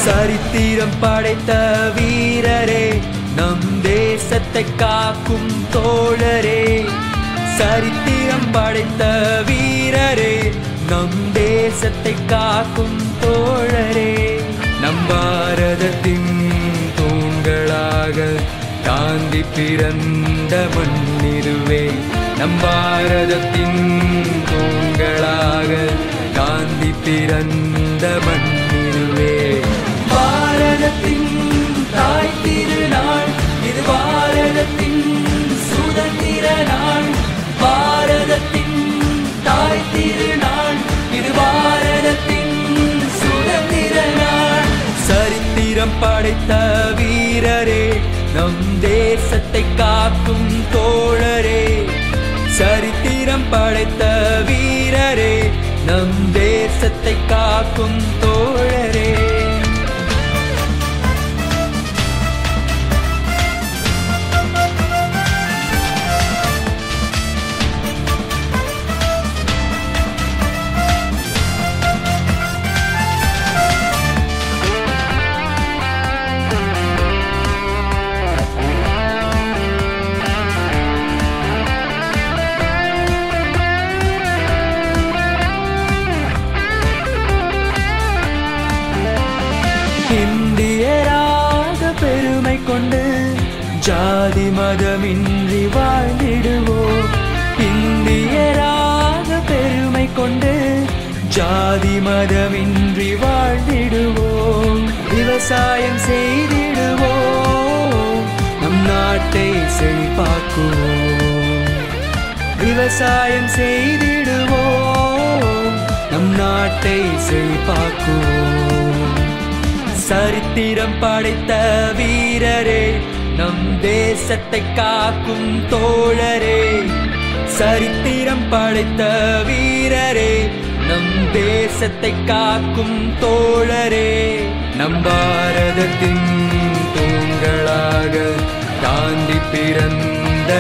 சரித்திரம் படைத்த வீரரே, நம் தேசத்தை காக்கும் தோழரே. சரித்திரம் படைத்த வீரரே, நம் தேசத்தை காக்கும் தோழரே. நம் பாரதத்தின் தூண்களாக காந்தி பிறந்த மண்ணிதுவே. நம் பாரதத்தின் தூண்களாக காந்தி பிறந்த மண்ணிதுவே. பாரதத்தின் தாய் திருநாள் இது, பாரதத்தின் சுதந்திர நாள். பாரதத்தின் தாய் திருநாள் இது, பாரதத்தின் சுதந்திர நாள். சரித்திரம் படைத்த வீரரே, நம் தேசத்தை காக்கும் தோழரே. சரித்திரம் படைத்த வீரரே, நம் தேசத்தை காக்கும் தோழரே. இந்தியராக பெருமை கொண்டு ஜாதி மதமின்றி வாழ்ந்திடுவோம். இந்தியராக பெருமை கொண்டு ஜாதி மதமின்றி வாழ்ந்திடுவோம். விவசாயம் செய்திடுவோம், நம் நாட்டை செழிப்பாக்குவோம். விவசாயம் செய்திடுவோம், நம் நாட்டை செழிப்பாக்குவோம். சரித்திரம் படைத்த வீரரே, நம் தேசத்தை காக்கும் தோழரே. சரித்திரம் படைத்த வீரரே, நம் தேசத்தை காக்கும் தோழரே. நம் பாரதத்தின் தூண்களாக காந்தி பிறந்த